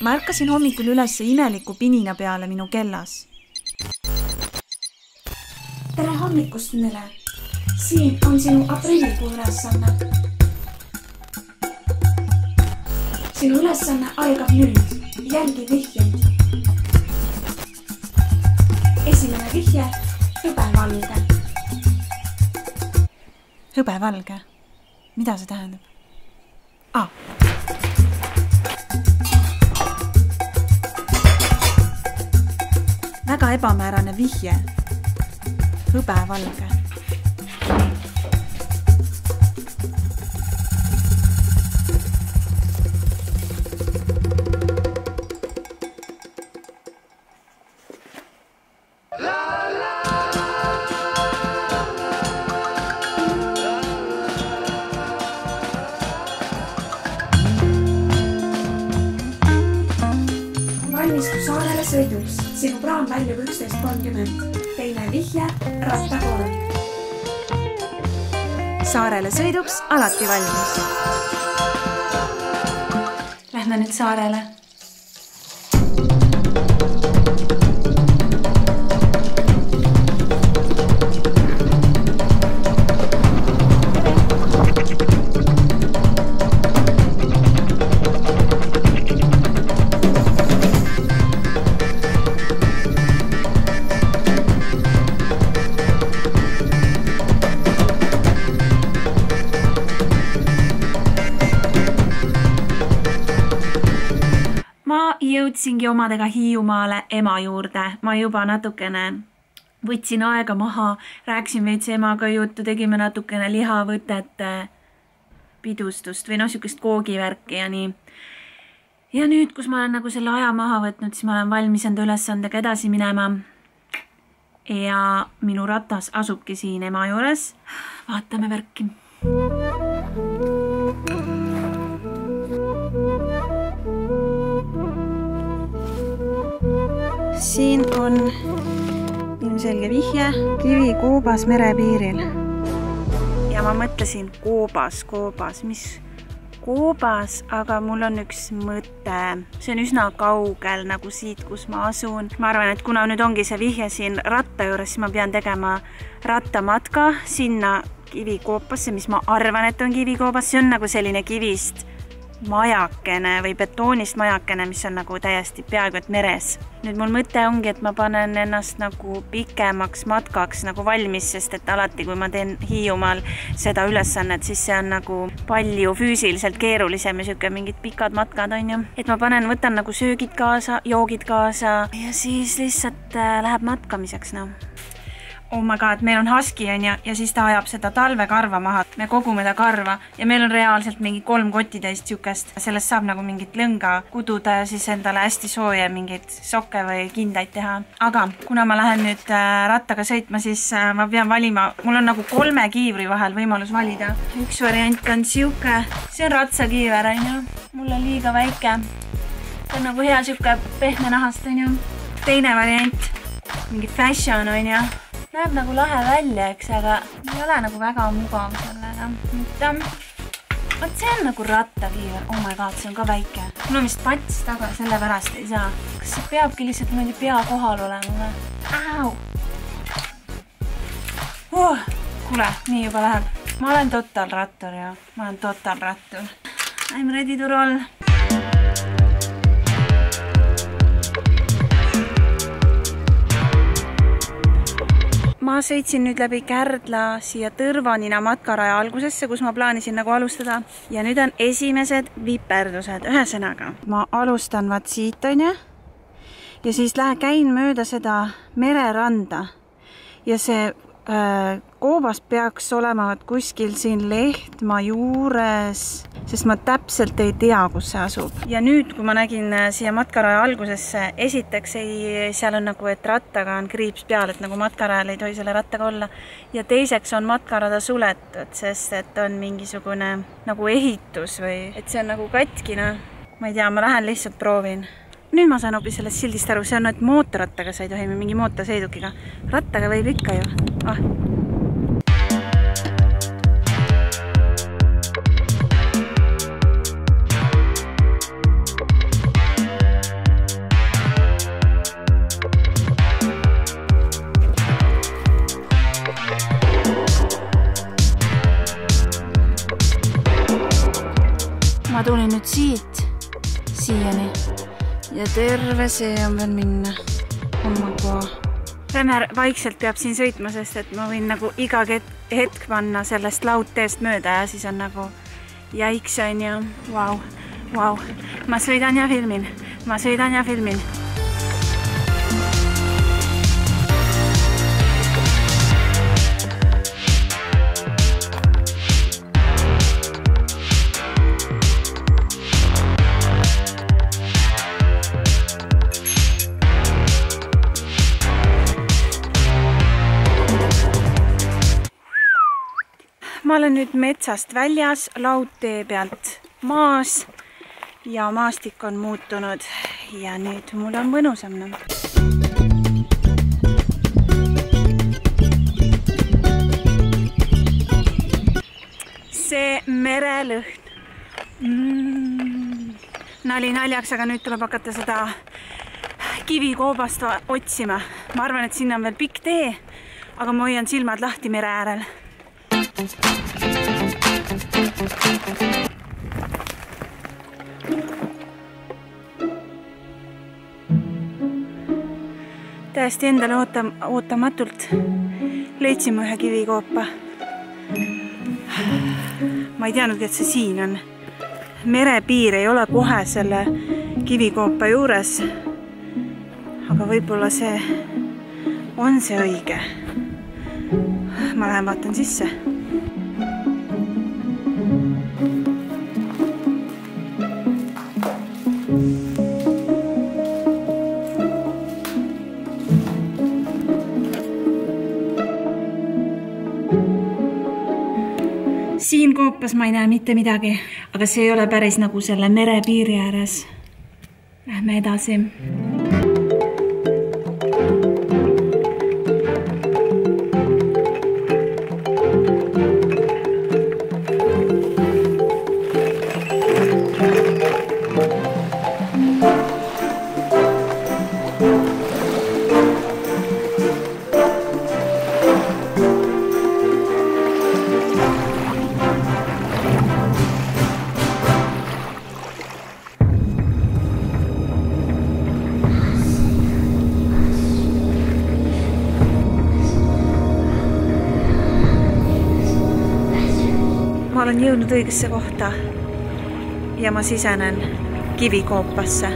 Ma ärkasin hommikul üles imeliku pinina peale minu kellas. Tere hommikust, Nele! Siin on sinu aprillikuu ülesanne. Sinu ülesanne algab nüüd. Jälgi vihjeid. Esimene vihje, hõbevalge. Hõbevalge? Mida see tähendab? Väga ebamäärane vihje. Hõbevalge. Valmistu saarele sõiduks. Sinu plaan väljub 11.30. Teine vihje, rattakool. Saarele sõiduks alati valmis. Lähme nüüd saarele. Ma jõudsingi omadega Hiiumaale ema juurde. Ma juba natukene võtsin aega maha, rääksin veits emaga juttu, tegime natukene lihavõtet, pidustust või niisugust koogivärki ja nii. Ja nüüd, kus ma olen nagu selle aja maha võtnud, siis ma olen valmis enda ülesandega edasi minema. Ja minu ratas asubki siin ema juures. Vaatame värki. Siin on ilmselge vihje, kivi koobas merepiiril. Ja ma mõtlesin, koobas, mis koobas, aga mul on üks mõte. See on üsna kaugel nagu siit, kus ma asun. Ma arvan, et kuna nüüd ongi see vihje siin ratta juures, siis ma pean tegema rattamatka sinna kivikoopasse, mis ma arvan, et on kivikoopas. See on nagu selline kivist majakene või betoonist majakene, mis on nagu täiesti peaaegu et meres. Nüüd mul mõte ongi, et ma panen ennast nagu pikemaks matkaks nagu valmis, sest et alati, kui ma teen Hiiumaal seda ülesannet, siis see on nagu palju füüsiliselt keerulisem ja siuke mingid pikad matkad on ju. Et ma võtan nagu söögid kaasa, joogid kaasa ja siis lihtsalt läheb matkamiseks. Oh my god, meil on husky on ja siis ta ajab seda talvekarva maha. Me kogume ta karva ja meil on reaalselt mingi 3 kotitäist siukest. Sellest saab nagu mingit lõnga kududa ja siis endale hästi sooja mingit sokke või kindaid teha. Aga kuna ma lähen nüüd rattaga sõitma, siis ma pean valima. Mul on nagu 3 kiivri vahel võimalus valida. Üks variant on siuke. See on ratsakiiver on ju. Mulle liiga väike. See on nagu hea siuke pehme nahast on ju. Teine variant. Mingi fashion on ju. Näeb nagu lahe välja, eks, aga ei ole nagu väga mugav sellega. Võt see on nagu rattakiiver. Oh my god, see on ka väike. Mul on vist pats taga, selle pärast ei saa. Kas see peabki lihtsalt mõni pea kohal olema? Au! Kuule, nii juba läheb. Ma olen total rattur ja ma olen total rattur. I'm ready to roll. Ma sõitsin nüüd läbi Kärdla siia Tõrvanina matkaraja algusesse, kus ma plaanisin nagu alustada. Ja nüüd on esimesed viperdused. Ühesõnaga, ma alustan vaat siit on ja siis käin mööda seda mereranda. Ja see koobas peaks olema kuskil siin Lehtma juures, sest ma täpselt ei tea, kus see asub. Ja nüüd, kui ma nägin siia matkaraja algusesse, esiteks seal on nagu, et rattaga on kriips peal, et nagu matkarajal ei tohi selle rattaga olla. Ja teiseks on matkarada suletud, sest et on mingisugune nagu ehitus või et see on nagu katkina. Ma ei tea, ma lähen lihtsalt proovin. Nüüd ma saan hoopis sellest sildist aru, see on, et mootorrattaga sa ei tohi mingi mootorsõidukiga. Rattaga võib ikka ju. ma tulin nüüd siiani ja terve see on veel minna. Rämer vaikselt peab siin sõitma, sest et ma võin nagu iga hetk panna sellest laudteest mööda ja siis on nagu jäiks on ja vau. Ma sõidan ja filmin. Ma olen nüüd metsast väljas, laudtee pealt maas ja maastik on muutunud ja nüüd mul on mõnusam. See merelõhn. Nali naljaks, aga nüüd tuleb hakata seda kivikoobast otsima. Ma arvan, et sinna on veel pikk tee, aga ma hoian silmad lahti mere äärel. Täiesti endale ootamatult leidsin ühe kivikoopa. Ma ei teadnud, et see siin on. Merepiir ei ole kohe selle kivikoopa juures, aga võib-olla see on see õige. Ma lähen vaatan sisse. Siin koopas ma ei näe mitte midagi, aga see ei ole päris nagu selle merepiiri ääres. Lähme edasi. Ma olen jõudnud õigesse kohta ja ma sisenen kivikoopasse.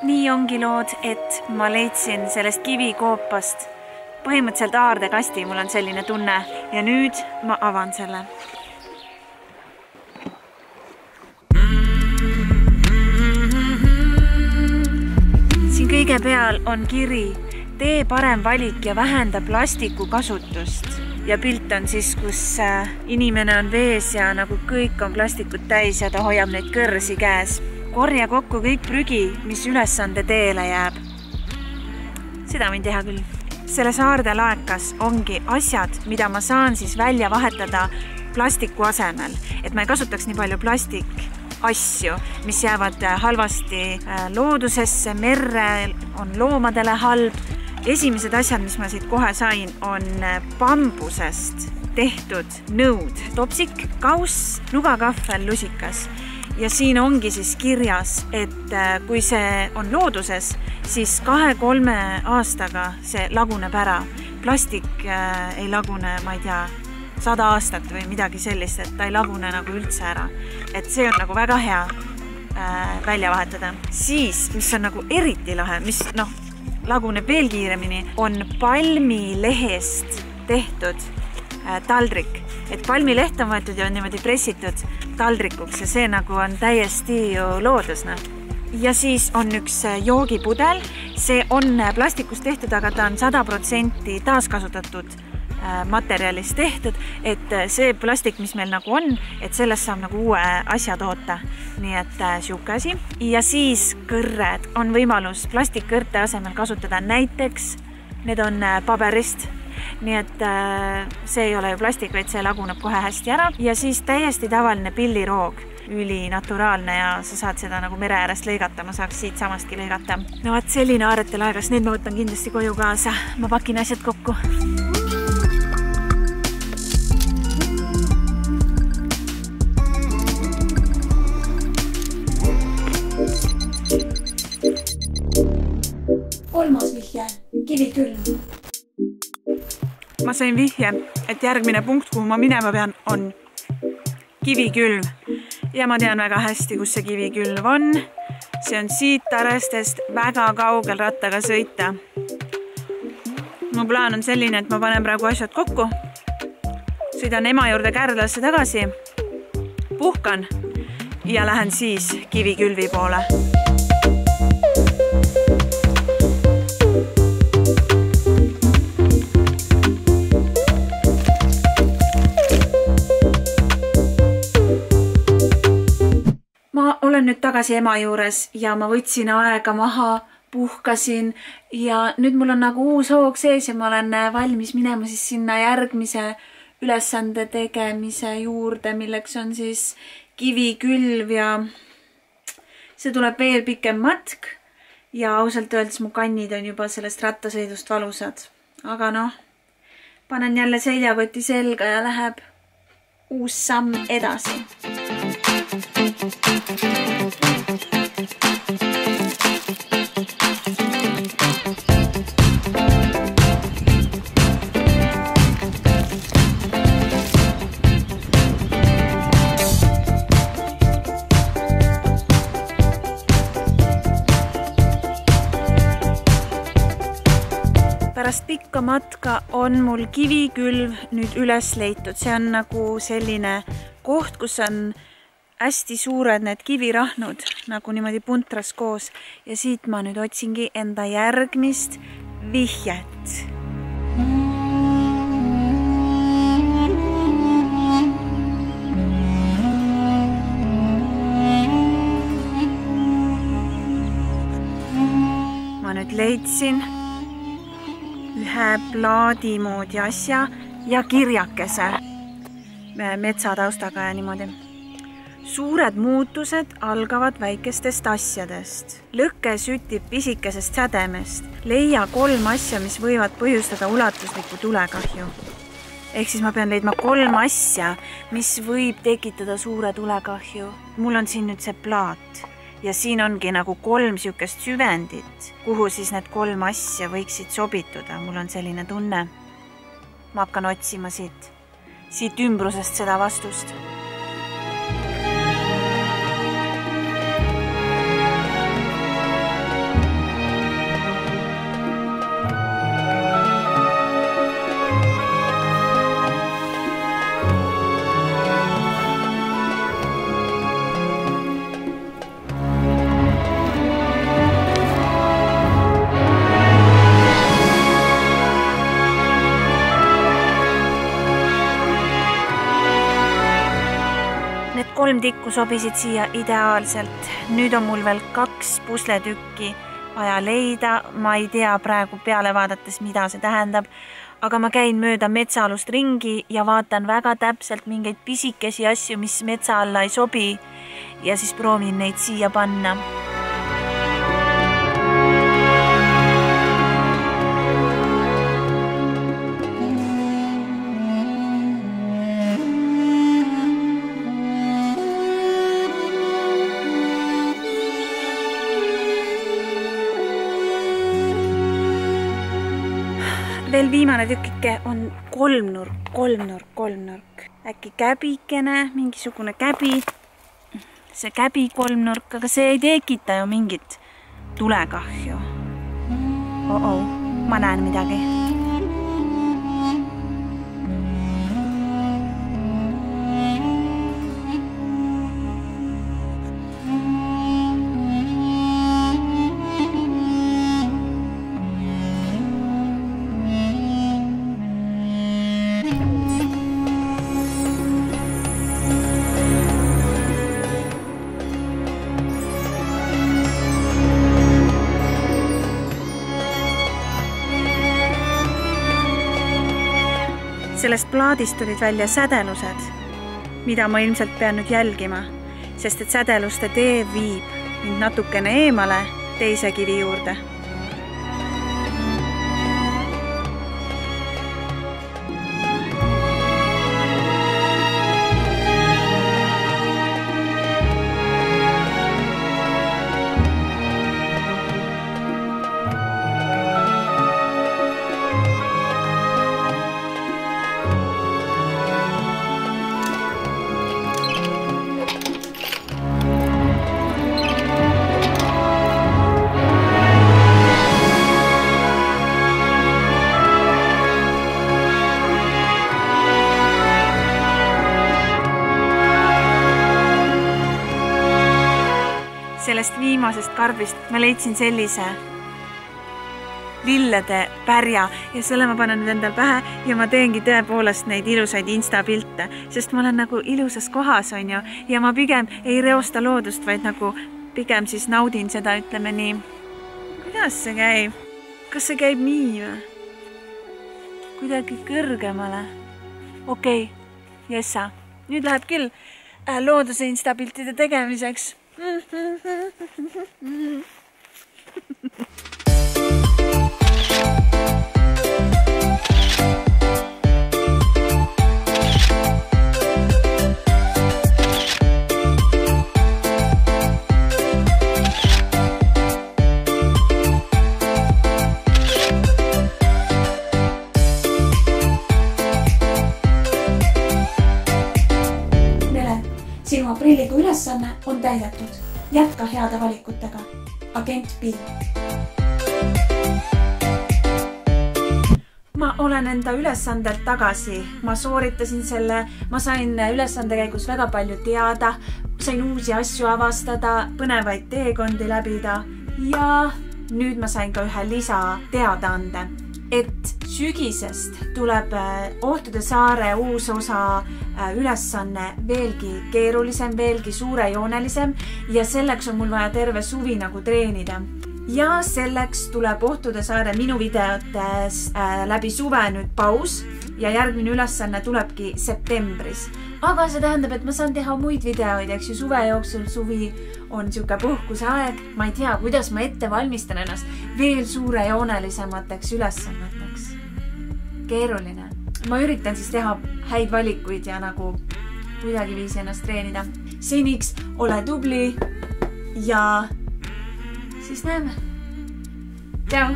Nii ongi lood, et ma leidsin sellest kivikoopast põhimõtteliselt aardekasti, mul on selline tunne ja nüüd ma avan selle. Siin kõige peal on kiri, tee parem valik ja vähenda plastiku kasutust. Ja pilt on siis, kus inimene on vees ja nagu kõik on plastikut täis ja ta hoiab neid kõrsi käes. Korja kokku kõik prügi, mis ülesande teele jääb. Seda võin teha küll. Selle saarde laekas ongi asjad, mida ma saan siis välja vahetada plastiku asemel. Et ma ei kasutaks nii palju plastikasju, mis jäävad halvasti loodusesse, merre, on loomadele halb. Esimesed asjad, mis ma siit kohe sain, on bambusest tehtud nõud. Topsik, kauss, nugakahvel, lusikas. Ja siin ongi siis kirjas, et kui see on looduses, siis 2-3 aastaga see laguneb ära. Plastik ei lagune, ma ei tea, 100 aastat või midagi sellist, et ta ei lagune nagu üldse ära. Et see on nagu väga hea välja vahetada. Siis, mis on nagu eriti lahe, mis laguneb veel kiiremini, on palmilehest tehtud taldrik. Et palmileht on võetud ja on niimoodi pressitud taldrikuks ja see nagu on täiesti ju loodusna. Ja siis on üks joogipudel. See on plastikust tehtud, aga ta on 100% taaskasutatud materjalist tehtud, et see plastik, mis meil nagu on, et sellest saab nagu uue asja toota. Nii et siuke asi. Ja siis kõrred on võimalus plastikkõrte asemel kasutada. Näiteks need on paberist. Nii et see ei ole ju plastik, vaid see laguneb kohe hästi ära. Ja siis täiesti tavaline pilliroog. Üli naturaalne ja sa saad seda nagu mere äärest lõigata. Ma saaks siit samastki lõigata. No vaat selline aaretelaegas. Need ma võtan kindlasti koju kaasa. Ma pakin asjad kokku. Kolmas vihje, Kivikülv. Ma sain vihje, et järgmine punkt, kuhu ma minema pean, on Kivikülv. Ja ma tean väga hästi, kus see Kivikülv on. See on siit Tarestest väga kaugel rattaga sõita. Mu plaan on selline, et ma panen praegu asjad kokku. Sõidan ema juurde Kärdlasse tagasi. Puhkan ja lähen siis Kivikülvi poole. Olen nüüd tagasi ema juures ja ma võtsin aega maha, puhkasin ja nüüd mul on nagu uus hoog sees ja ma olen valmis minema siis sinna järgmise ülesande tegemise juurde, milleks on siis Kivikülv ja see tuleb veel pikem matk ja ausalt öeldes mu kannid on juba sellest rattasõidust valusad. Aga noh, panen jälle seljakoti selga ja läheb uus samm edasi. Pärast pikka matka on mul Kivikülv nüüd üles leitud. See on nagu selline koht, kus on hästi suured need kivirahnud, nagu niimoodi puntras koos. Ja siit ma nüüd otsingi enda järgmist vihjet. Ma nüüd leidsin ühe plaadi moodi asja ja kirjakese metsataustaga ja niimoodi. Suured muutused algavad väikestest asjadest. Lõkke sütib pisikesest sädemest. Leia 3 asja, mis võivad põhjustada ulatuslikku tulekahju. Ehk siis ma pean leidma 3 asja, mis võib tekitada suure tulekahju. Mul on siin nüüd see plaat. Ja siin ongi nagu 3 siukest süvendit, kuhu siis need 3 asja võiksid sobituda. Mul on selline tunne. Ma hakkan otsima siit ümbrusest seda vastust. Need 3 tikku sobisid siia ideaalselt. Nüüd on mul veel 2 pusletükki vaja leida. Ma ei tea praegu peale vaadates, mida see tähendab, aga ma käin mööda metsaalust ringi ja vaatan väga täpselt mingeid pisikesi asju, mis metsa alla ei sobi ja siis proovin neid siia panna. Veel viimane tükike on kolmnurk. Äkki käbikene, mingisugune käbi. See käbi 3 nurk, aga see ei tekita ju mingit tulekahju. Ma näen midagi. Sellest plaadist tulid välja sädelused, mida ma ilmselt pean nüüd jälgima, sest et sädeluste tee viib mind natukene eemale teise kivi juurde. Sellest viimasest karbist ma leidsin sellise lillede pärja ja selle ma panen nüüd endal pähe ja ma teengi tõepoolest neid ilusaid Insta-pilte, sest ma olen nagu ilusas kohas, on ju, ja ma pigem ei reosta loodust, vaid nagu pigem siis naudin seda, ütleme nii. Kuidas see käib? Kas see käib nii või? Kuidagi kõrgemale. Okei, Jessa, nüüd läheb küll looduse Insta-piltide tegemiseks. Sinu aprillikuu ülesanne on täidetud. Jätka heade valikutega. Agent Bill. Ma olen enda ülesandelt tagasi. Ma sooritasin selle. Ma sain ülesande käigus väga palju teada. Sain uusi asju avastada, põnevaid teekondi läbida. Ja nüüd ma sain ka ühe lisa teadaande, et sügisest tuleb Ohtude saare uus osa ülesanne veelgi keerulisem, veelgi suurejoonelisem ja selleks on mul vaja terve suvi nagu treenida. Ja selleks tuleb Ohtude saare minu videotes läbi suve nüüd paus ja järgmine ülesanne tulebki septembris. Aga see tähendab, et ma saan teha muid videoid, eks ju, suve jooksul. Suvi on siuke puhkuse aeg. Ma ei tea, kuidas ma ette valmistan ennast veel suurejoonelisemateks ülesanneteks. Keeruline. Ma üritan siis teha häid valikuid ja nagu kuidagi viisi ennast treenida. Seniks ole tubli ja siis näeme. Tšau!